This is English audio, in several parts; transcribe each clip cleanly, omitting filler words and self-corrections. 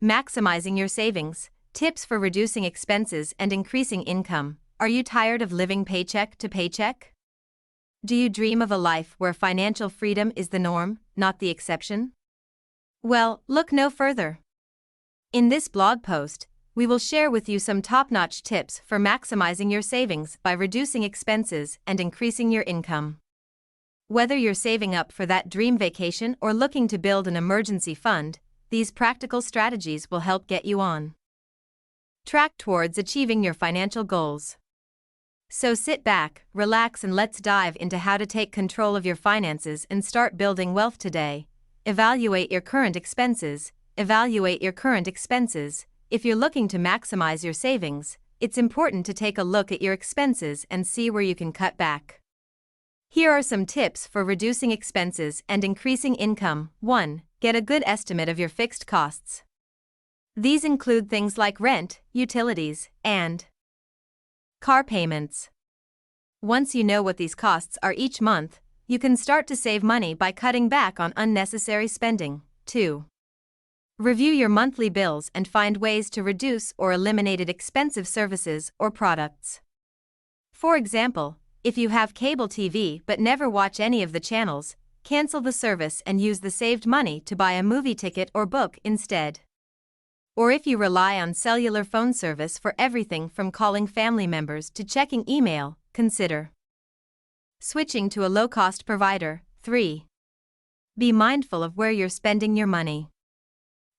Maximizing your savings. Tips for reducing expenses and increasing income. Are you tired of living paycheck to paycheck? Do you dream of a life where financial freedom is the norm, not the exception? Well, look no further. In this blog post, we will share with you some top-notch tips for maximizing your savings by reducing expenses and increasing your income. Whether you're saving up for that dream vacation or looking to build an emergency fund, these practical strategies will help get you on track towards achieving your financial goals. So sit back, relax, and let's dive into how to take control of your finances and start building wealth today. Evaluate your current expenses. Evaluate your current expenses. If you're looking to maximize your savings, it's important to take a look at your expenses and see where you can cut back. Here are some tips for reducing expenses and increasing income. 1. Get a good estimate of your fixed costs. These include things like rent, utilities, and car payments. Once you know what these costs are each month, you can start to save money by cutting back on unnecessary spending. 2. Review your monthly bills and find ways to reduce or eliminate expensive services or products. For example, if you have cable TV but never watch any of the channels, cancel the service and use the saved money to buy a movie ticket or book instead. Or if you rely on cellular phone service for everything from calling family members to checking email, consider switching to a low-cost provider. 3. Be mindful of where you're spending your money.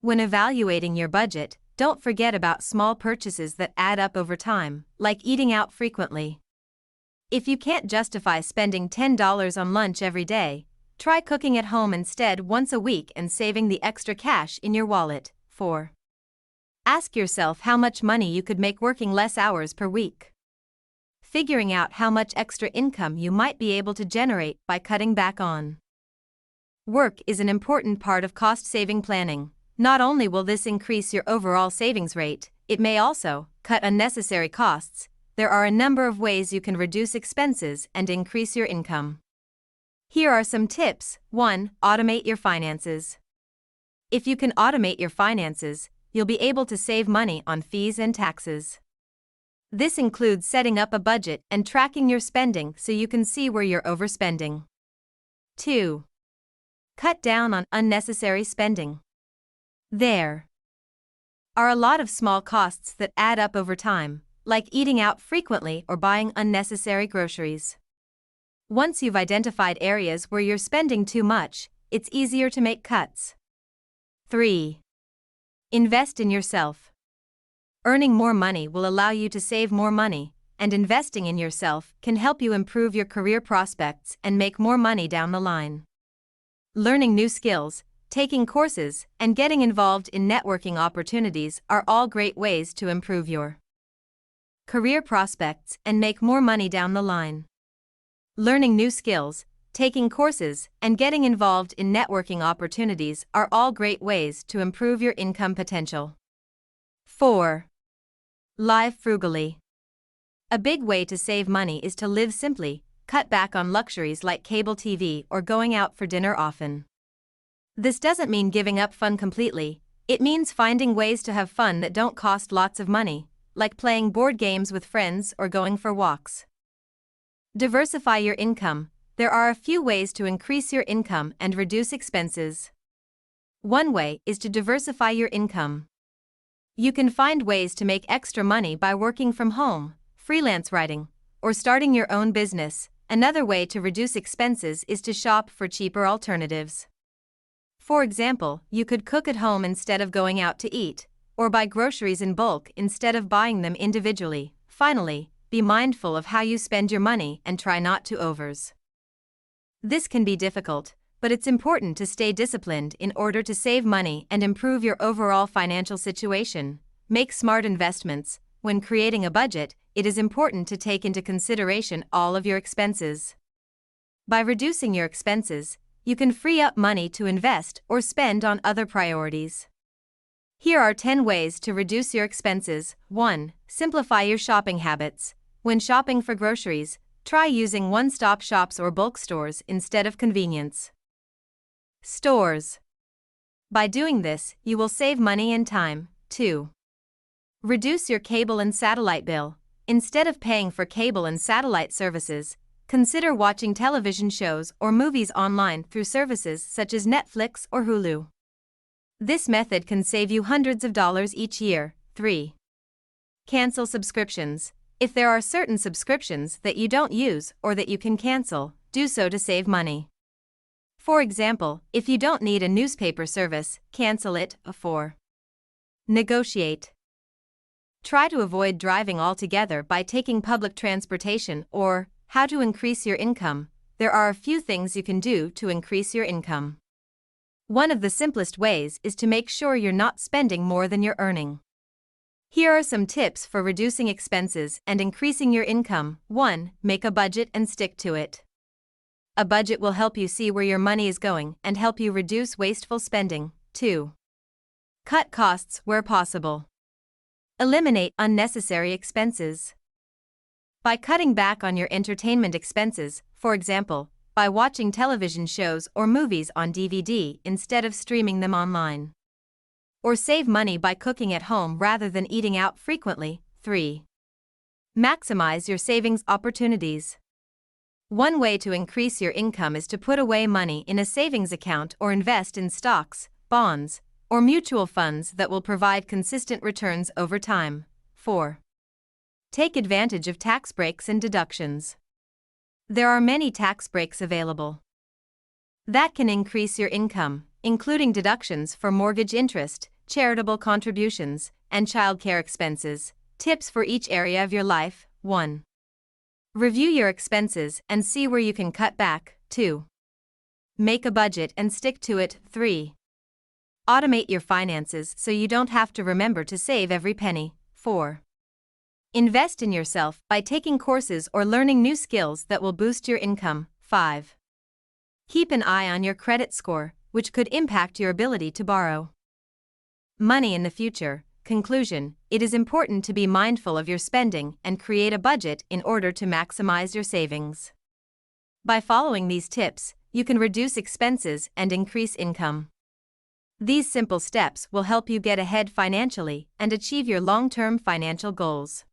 When evaluating your budget, don't forget about small purchases that add up over time, like eating out frequently. If you can't justify spending $10 on lunch every day, try cooking at home instead once a week and saving the extra cash in your wallet. 4. Ask yourself how much money you could make working less hours per week. Figuring out how much extra income you might be able to generate by cutting back on work is an important part of cost-saving planning. Not only will this increase your overall savings rate, it may also cut unnecessary costs. There are a number of ways you can reduce expenses and increase your income. Here are some tips. 1. Automate your finances. If you can automate your finances, you'll be able to save money on fees and taxes. This includes setting up a budget and tracking your spending so you can see where you're overspending. 2. Cut down on unnecessary spending. There are a lot of small costs that add up over time, like eating out frequently or buying unnecessary groceries. Once you've identified areas where you're spending too much, it's easier to make cuts. 3. Invest in yourself. Earning more money will allow you to save more money, and investing in yourself can help you improve your career prospects and make more money down the line. Learning new skills, taking courses, and getting involved in networking opportunities are all great ways to improve your career prospects and make more money down the line. Learning new skills, taking courses, and getting involved in networking opportunities are all great ways to improve your income potential. 4. Live frugally. A big way to save money is to live simply. Cut back on luxuries like cable TV or going out for dinner often. This doesn't mean giving up fun completely, it means finding ways to have fun that don't cost lots of money, like playing board games with friends or going for walks. Diversify your income. There are a few ways to increase your income and reduce expenses. One way is to diversify your income. You can find ways to make extra money by working from home, freelance writing, or starting your own business. Another way to reduce expenses is to shop for cheaper alternatives. For example, you could cook at home instead of going out to eat, or buy groceries in bulk instead of buying them individually. Finally, be mindful of how you spend your money and try not to overspend. This can be difficult, but it's important to stay disciplined in order to save money and improve your overall financial situation. Make smart investments. When creating a budget, it is important to take into consideration all of your expenses. By reducing your expenses, you can free up money to invest or spend on other priorities. Here are 10 ways to reduce your expenses. 1. Simplify your shopping habits. When shopping for groceries, try using one-stop shops or bulk stores instead of convenience stores. By doing this, you will save money and time. 2. Reduce your cable and satellite bill. Instead of paying for cable and satellite services, consider watching television shows or movies online through services such as Netflix or Hulu. This method can save you hundreds of dollars each year. 3. Cancel subscriptions. If there are certain subscriptions that you don't use or that you can cancel, do so to save money. For example, if you don't need a newspaper service, cancel it. 4. Negotiate. Try to avoid driving altogether by taking public transportation. Or, how to increase your income. There are a few things you can do to increase your income. One of the simplest ways is to make sure you're not spending more than you're earning. Here are some tips for reducing expenses and increasing your income. 1. Make a budget and stick to it. A budget will help you see where your money is going and help you reduce wasteful spending. 2. Cut costs where possible. Eliminate unnecessary expenses. By cutting back on your entertainment expenses, for example, by watching television shows or movies on DVD instead of streaming them online. Or save money by cooking at home rather than eating out frequently. 3. Maximize your savings opportunities. One way to increase your income is to put away money in a savings account or invest in stocks, bonds, or mutual funds that will provide consistent returns over time. 4. Take advantage of tax breaks and deductions. There are many tax breaks available that can increase your income, including deductions for mortgage interest, charitable contributions, and childcare expenses. Tips for each area of your life. 1. Review your expenses and see where you can cut back. 2. Make a budget and stick to it. 3. Automate your finances so you don't have to remember to save every penny. 4. Invest in yourself by taking courses or learning new skills that will boost your income. 5. Keep an eye on your credit score, which could impact your ability to borrow money in the future. Conclusion: it is important to be mindful of your spending and create a budget in order to maximize your savings. By following these tips, you can reduce expenses and increase income. These simple steps will help you get ahead financially and achieve your long-term financial goals.